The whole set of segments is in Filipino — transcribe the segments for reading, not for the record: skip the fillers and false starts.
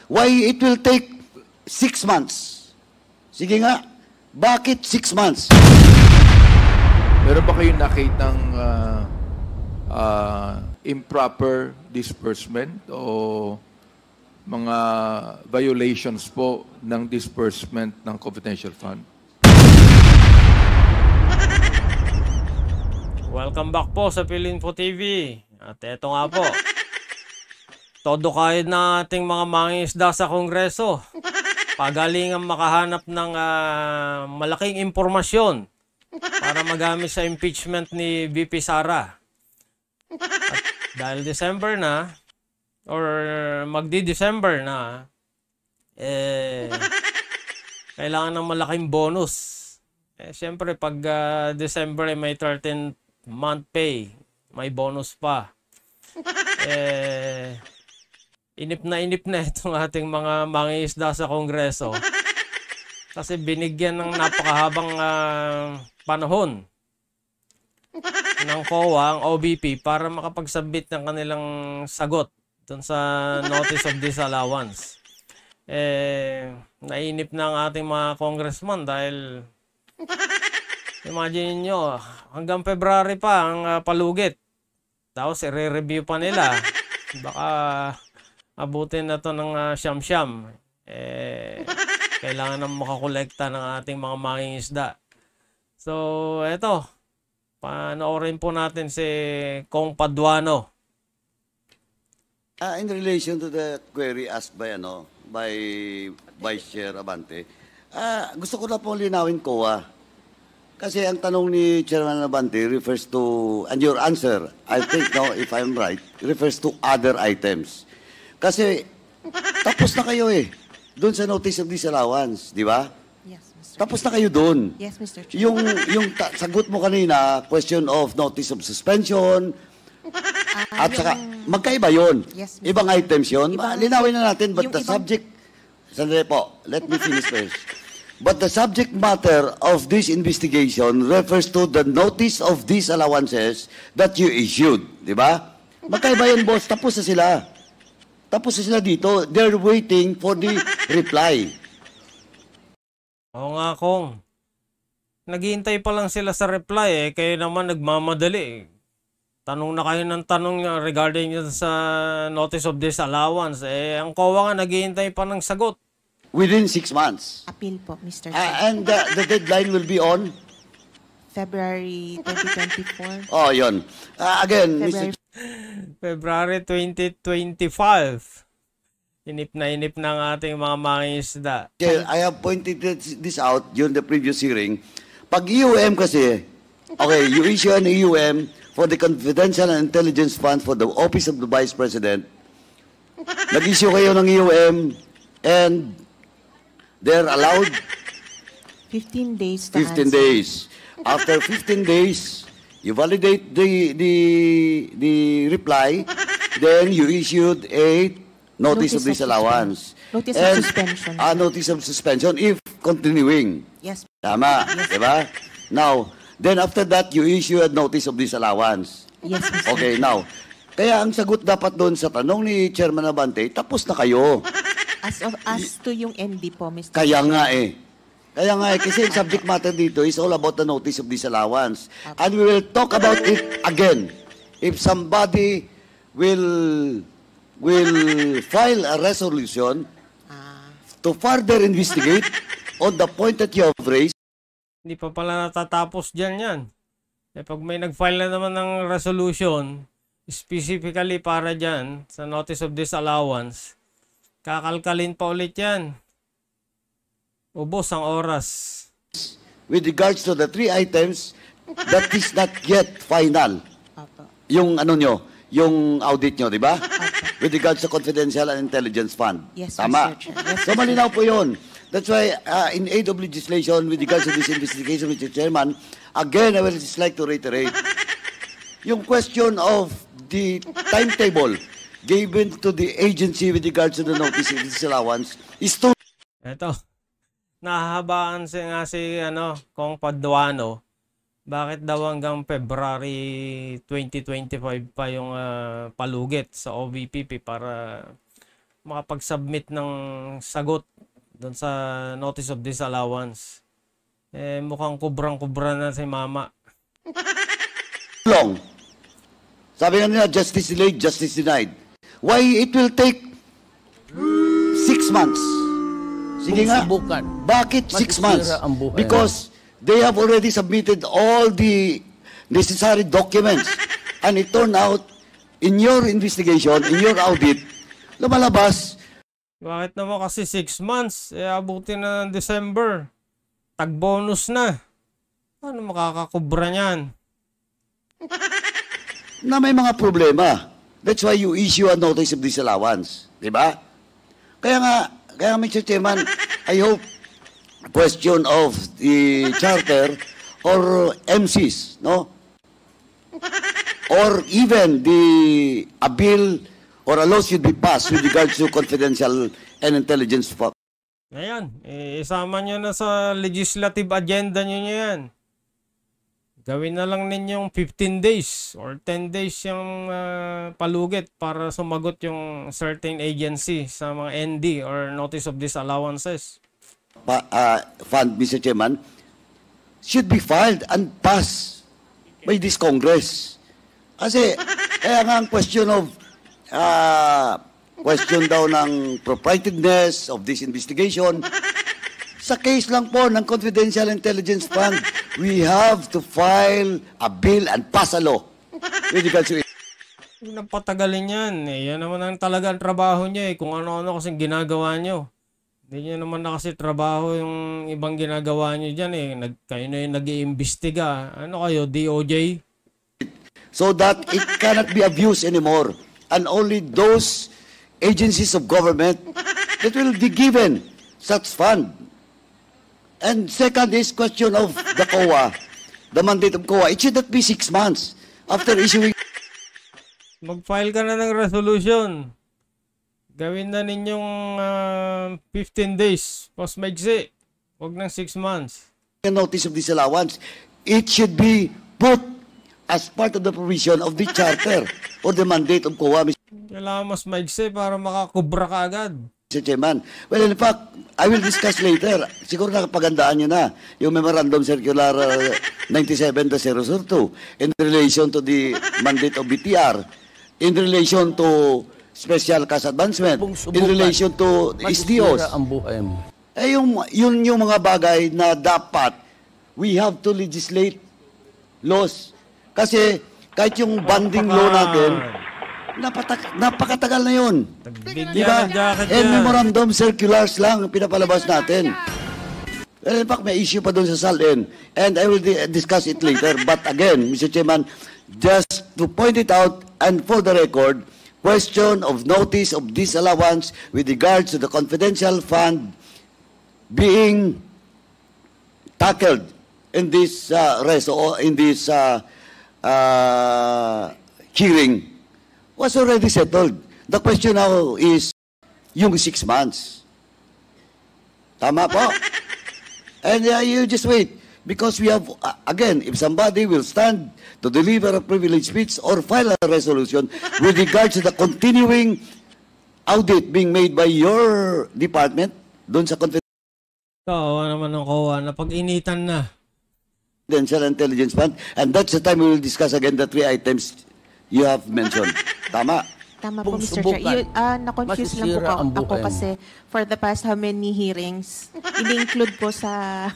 Why it will take 6 months? Sige nga, bakit 6 months? Meron ba kayong nakitang improper disbursement o mga violations po ng disbursement ng confidential fund? Welcome back po sa Philinfo TV. At eto nga po, todo kayo na ating mga mangingisda sa Kongreso. Pagalingan makahanap ng malaking impormasyon para magamit sa impeachment ni VP Sara. At dahil December na, or magdi-December na, kailangan ng malaking bonus. Siyempre, pag December may 13th-month pay, may bonus pa. Inip na itong ating mga mangingisda sa Kongreso. Kasi binigyan ng napakahabang panahon ng COA ang OBP para makapagsubmit ng kanilang sagot dun sa Notice of Disallowance. Nainip na ang ating mga congressman dahil imagine nyo, hanggang February pa ang palugit. Tapos i-review pa nila. Baka abutin na to ng siyam-siyam. Kailangan na makakolekta ng ating mga mangingisda. So, eto. Panoorin po natin si Kong Paduano. In relation to the query asked by Vice Chair Abante, gusto ko na pong linawin COA. Kasi ang tanong ni Chairman Abante refers to, and your answer, I think now, if I'm right, refers to other items. Kasi tapos na kayo doon sa Notice of Disallowance, di ba? Yes, Mr. Tapos na kayo doon. Yes, Mr. Chair. Yung sagot mo kanina, question of notice of suspension, at saka, magkaiba yun. Yes, Mr. Ibang items yun. Linawin na natin, but yung the subject, sandali po, let me finish first. But the subject matter of this investigation refers to the notice of disallowances that you issued. Di ba? Magkaiba yun, boss. Tapos na sila. Tapos na sila dito. They're waiting for the reply. Oo nga, Kong. Naghihintay pa lang sila sa reply kayo naman nagmamadali. Tanong na kayo ng tanong regarding sa Notice of Disallowance. Ang COA nga naghihintay pa ng sagot. Within 6 months. Appeal po, Mr. Chair. And the deadline will be on? February 2024. Oh, yun. Again, Mr. February 2025. Inip na ang ating mga mangingisda. I have pointed this out during the previous hearing. Pag EUM kasi, okay, you issue an EUM for the Confidential and Intelligence Fund for the Office of the Vice President. Nag-issue kayo ng EUM and they're allowed 15 days to 15 answer. days. After 15 days, you validate the reply, then you issued a notice of disallowance. Notice of suspension. Notice of suspension if continuing. Yes. Tama, di ba? Now, then after that, you issue a notice of disallowance. Yes, Mr. Okay, now, kaya ang sagot dapat doon sa tanong ni Chairman Abante, tapos na kayo. As to yung ND po, Mr. Kaya nga kasi yung subject matter dito is all about the notice of disallowance. And we will talk about it again. If somebody will file a resolution to further investigate on the point that you have raised. Hindi pa pala natatapos dyan yan. Pag may nag-file na naman ng resolution, specifically para dyan, sa Notice of Disallowance, kakalkalin pa ulit yan. Ubos ang oras. With regards to the 3 items, that is not yet final. Yung yung audit nyo, di ba? With regards to Confidential and Intelligence Fund. Yes, Tama. Mr. Chair. Yes, So malinaw po yun. That's why in aid of legislation with regards to this investigation, Mr. Chairman, again, I would just like to reiterate, yung question of the timetable given to the agency with regards to the notice of disallowance is too... Eto, nahahabaan nga si Kong Paduano. Bakit daw hanggang February 2025 pa yung palugit sa OVPP para makapag-submit ng sagot doon sa notice of disallowance. Mukhang kubrang-kubra na si Mama. Long. Sabi nga nila, justice delayed, justice denied. Why it will take 6 months? Sige nga, bakit 6 months? Because they have already submitted all the necessary documents. And it turned out, in your investigation, in your audit, lumalabas, Bakit naman kasi 6 months? Abutin na ng December. Tag-bonus na. Ano makakakubra niyan? na may mga problema. That's why you issue a notice of disallowance. Diba? Kaya Mr. Chairman, I hope question of the charter or MCs, no? Or even a bill or a law should be passed with regards to confidential and intelligence. Ayan, isama nyo na sa legislative agenda nyo yan. Gawin na lang ninyong 15 days or 10 days yung palugit para sumagot yung certain agency sa mga ND or notice of disallowances. Fund, Mr. Chairman, should be filed and passed by this Congress. Kasi, kaya nga ang question of question daw ng proprietedness of this investigation, sa case lang po ng Confidential Intelligence Fund, we have to file a bill and pass a law with regards to it. Napatagalin yan. Yan naman ang talagang trabaho nyo Kung ano-ano kasing ginagawa nyo. Hindi nyo naman na kasi trabaho yung ibang ginagawa nyo dyan Kayo na yung nag-iimbestiga. Ano kayo, DOJ? So that it cannot be abused anymore. And only those agencies of government that will be given such fund. And second is question of the COA, the mandate of COA. It should not be 6 months after issuing. Mag-file ka na ng resolution. Gawin na ninyong 15 days. Post-maigsi. Huwag ng 6 months. A notice of disallowance. It should be put as part of the provision of the charter or the mandate of COA. Kailangan mas maigsi para makakubra ka agad. Mr. Chairman. Well, in fact, I will discuss later. Siguro nakapagandaan nyo na yung Memorandum Circular 97-002 in relation to the mandate of BTR, in relation to special cash advancement, in relation to SDOs. Yun yung mga bagay na dapat we have to legislate laws. Kasi kahit yung banding law natin, napakatagal na yun. Diba? And memorandum circulars lang pinapalabas natin. Well, in fact, may issue pa doon sa SALN. And I will discuss it later. But again, Mr. Chairman, just to point it out and for the record, question of notice of disallowance with regards to the confidential fund being tackled in this hearing was already settled. The question now is yung 6 months. Tama po? And you just wait. Because we have, again, if somebody will stand to deliver a privilege speech or file a resolution with regard to the continuing audit being made by your department, doon sa Kawa naman ng COA, napag-initan na. Confidential Intelligence Fund, and that's the time we will discuss again the 3 items you have mentioned. Tama? Tama po, Mr. Chair. Na-confuse lang po ako kasi for the past how many hearings, ini-include po sila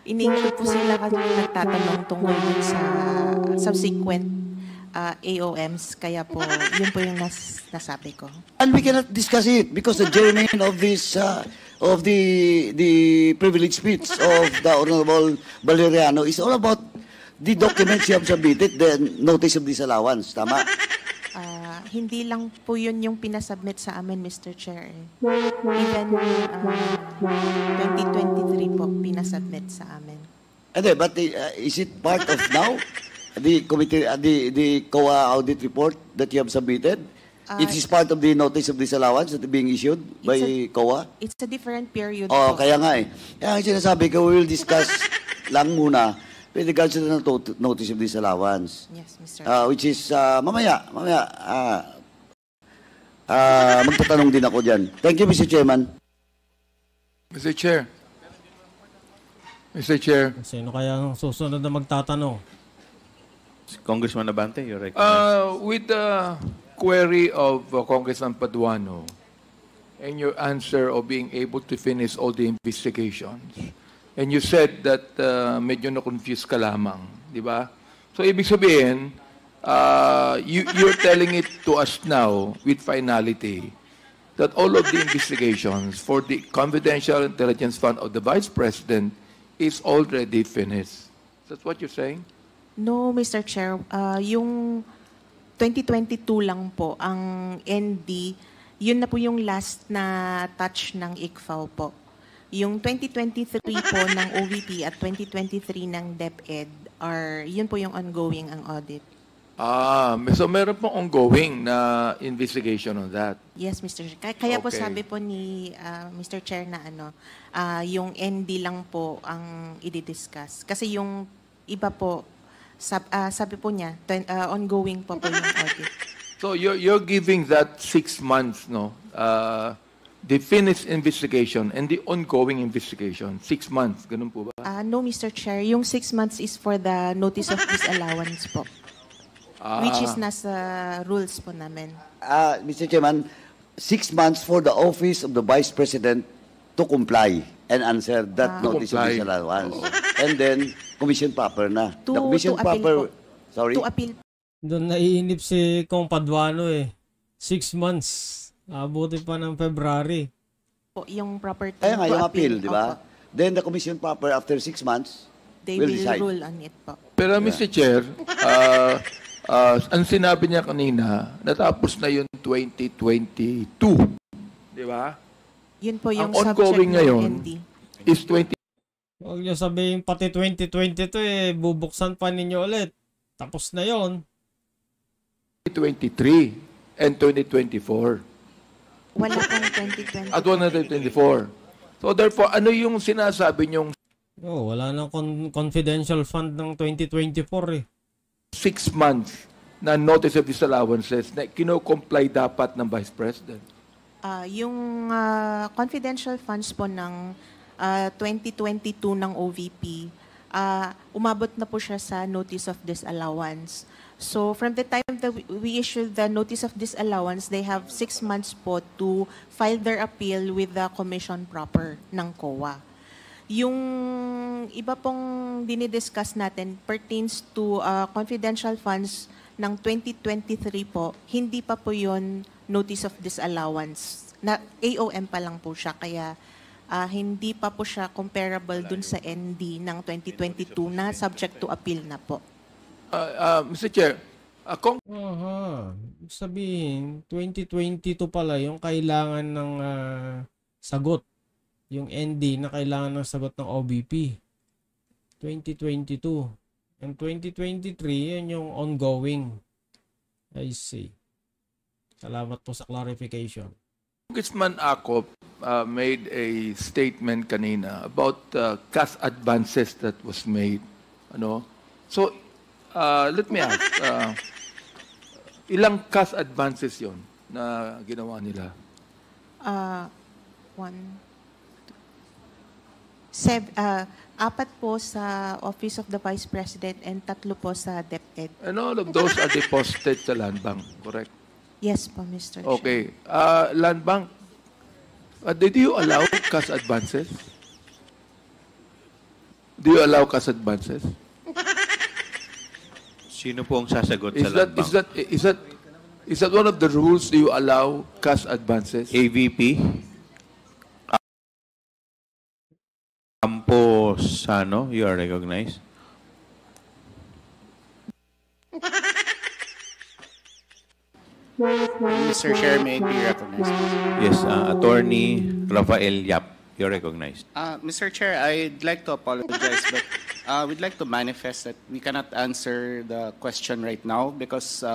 kasi nagtatanong tungkol sa subsequent AOMs. Kaya po, yun po yung nasabi ko. And we cannot discuss it because the germane of this, of the privilege speech of the Honorable Valeriano is all about the documents you have submitted, the notice of disallowance. Tama? Hindi lang po yun yung pinasubmit sa amin, Mr. Chair. Even 2023 po, pinasubmit sa amin. But is it part of now the committee, the COA audit report that you have submitted? It is part of the notice of disallowance that is being issued by COA? It's a different period po. po. Kaya nga Kaya sinasabi ko, we will discuss lang muna with regards to the notice of disallowance. Yes, Mr. Which is mamaya magtatanong din ako dyan. Thank you, Mr. Chairman. Mr. Chair. Mr. Chair. Sino kaya ang susunod na magtatanong? Congressman Abante, you're recognized. With the query of Congressman Paduano and your answer of being able to finish all the investigations, and you said that medyo na-confuse ka lamang, di ba? So, ibig sabihin, you're telling it to us now with finality that all of the investigations for the Confidential Intelligence Fund of the Vice President is already finished. That's what you're saying? No, Mr. Chair. Yung 2022 lang po, ang ND, yun na po yung last na touch ng ICFAO po. Yung 2023 po ng OVP at 2023 ng DepEd, yun po yung ongoing ang audit. So meron pong ongoing na investigation on that. Yes, Mr. Chair. Kaya po Okay. sabi po ni Mr. Chair na yung ND lang po ang i-discuss. Kasi yung iba po, sabi po niya, ongoing po yung audit. So you're giving that 6 months, no? The finished investigation and the ongoing investigation, 6 months, ganun po ba? No, Mr. Chair. Yung 6 months is for the notice of disallowance po. Which is nasa rules po namin. Mr. Chairman, 6 months for the office of the Vice President to comply and answer that notice of Comply. disallowance. And then, commission proper na. To The commission appeal proper, po. sorry? To appeal Doon naiinip si Kong Paduano eh. 6 months. Abuti pa ng February. po yung proper time Kaya nga, to yung appeal, di ba? Opo. Then the commission proper after 6 months They will will decide. rule on it po. Pero Mr. Chair, ang sinabi niya kanina, natapos na yung 2022. Di ba? Yun po yung Ang subject ongoing ng ngayon ND. is 20. Huwag niyo sabihin pati 2022 bubuksan pa ninyo ulit. Tapos na yon. 2023 and 2024 Wala pong 2020. at 124. So therefore, ano yung sinasabi niyong Wala nang confidential fund ng 2024 eh. 6 months na notice of disallowances na kino-comply dapat ng Vice President? Yung confidential funds po ng 2022 ng OVP, umabot na po siya sa notice of disallowance. So from the time that we issued the notice of disallowance, they have 6 months po to file their appeal with the commission proper ng COA. Yung iba pong dinidiscuss natin pertains to confidential funds ng 2023 po, hindi pa po yon notice of disallowance. Na AOM pa lang po siya, kaya hindi pa po siya comparable dun sa ND ng 2022 na subject to appeal na po. Mr. Chair, Sabihin, 2022 pala yung kailangan ng sagot. Yung ND na kailangan ng sagot ng OBP. 2022. And 2023, yun yung ongoing. I see. Salamat po sa clarification. Congressman Acop made a statement kanina about cash advances that was made. So, let me ask, ilang cash advances yon na ginawa nila? 4 po sa Office of the Vice President and 3 po sa DepEd. And all of those are deposited sa Land Bank, correct? Yes po, Mr. Chair. Okay. Land Bank, did you allow cash advances? Do you allow cash advances? Sino po ang sasagot sa Land Bank? Is that one of the rules? Do you allow cash advances? AVP? Campo Sano, you are recognized. Mr. Chair, may be recognized. Yes, Attorney Rafael Yap, you're recognized. Mr. Chair, I'd like to apologize, but we'd like to manifest that we cannot answer the question right now because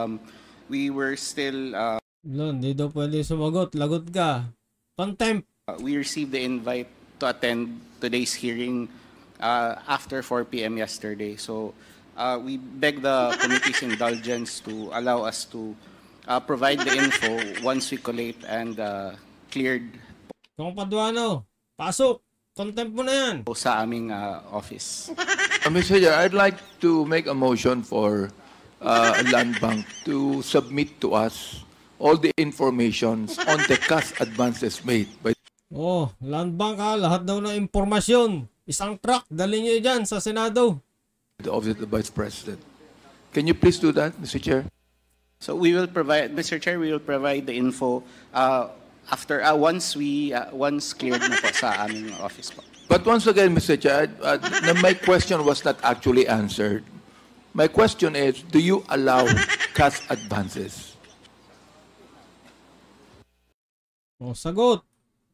we were still, Hindi daw pwede sumagot. Lagot ka. Contempt. we received the invite to attend today's hearing after 4 p.m. yesterday. So we beg the committee's indulgence to allow us to provide the info once we collate and cleared Kung Paduano, pasok. Contempt mo na yan. po sa aming office. Mr. Chair, I'd like to make a motion for Land Bank to submit to us all the informations on the cash advances made by Oh, Land Bank ha, lahat daw ng impormasyon. Isang truck, dali nyo dyan sa Senado. the Office of the Vice President. Can you please do that, Mr. Chair? So we will provide, Mr. Chair, we will provide the info after once cleared na po sa aming office po. But once again, Mr. Chair, my question was not actually answered. My question is, do you allow cash advances? Oh, sagot.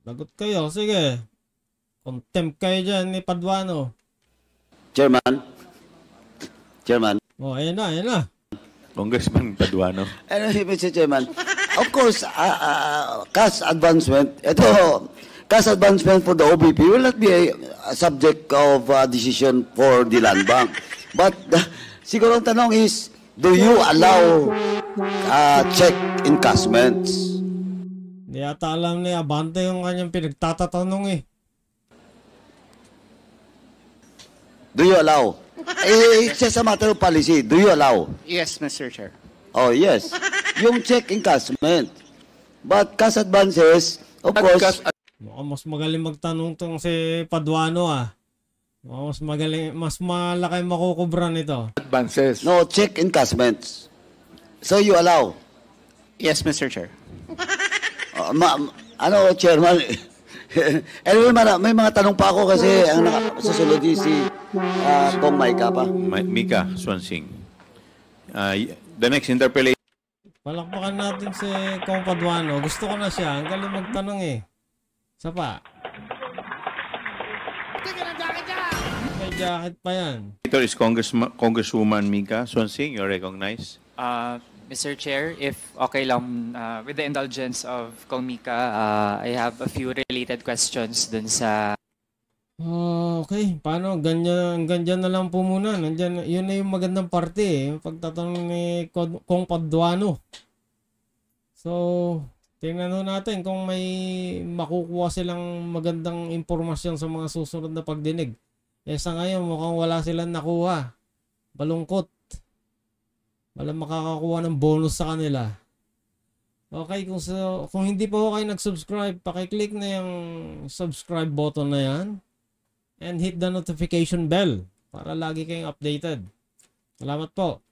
Sagot kayo, sige. Contempt kayo dyan ni Paduano. Chairman. Oh, ayan na. Congressman Paduano. Mr. Chairman, of course, cash advancement, cash advancement for the OBP will not be a subject of decision for the Land Bank. But siguro ang tanong is, do you allow check encashments? Hindi yata alam ni Abante yung kanyang pinagtatatanong eh. Do you allow? It's just a matter of policy. Do you allow? Yes, Mr. Chair. Oh, yes. Yung check encashment. But cash advances, of course, Mukhang mas magaling magtanong tong si Paduano ah. Mukhang mas magaling, mas malaki makukubra nito. Advances. no, check encashments. So you allow? Yes, Mr. Chair. Chairman? Anyway, may mga tanong pa ako kasi ang susunod si Kong Maika pa. Mika Swansing. The next interpellation. Palakpakan natin si Kong Paduano. Gusto ko na siya. Ang galing magtanong eh. Isa pa. May jacket pa yan. Ito is Congresswoman Mika Swansing. You're recognized. Mr. Chair, if okay lang, with the indulgence of Kong Mika, I have a few related questions dun sa... Okay, paano? Ganyan na lang po muna. Nandyan, yun na yung magandang parte eh. Yung pagtatanong ni Kong Paduano. So, tingnan natin kung may makukuha silang magandang impormasyon sa mga susunod na pagdinig. Eh sa ngayon, mukhang wala silang nakuha. Balungkot. Walang makakakuha ng bonus sa kanila. Okay, kung hindi pa kayo nag-subscribe, pakiclick na yung subscribe button na yan. And hit the notification bell para lagi kayong updated. Salamat po.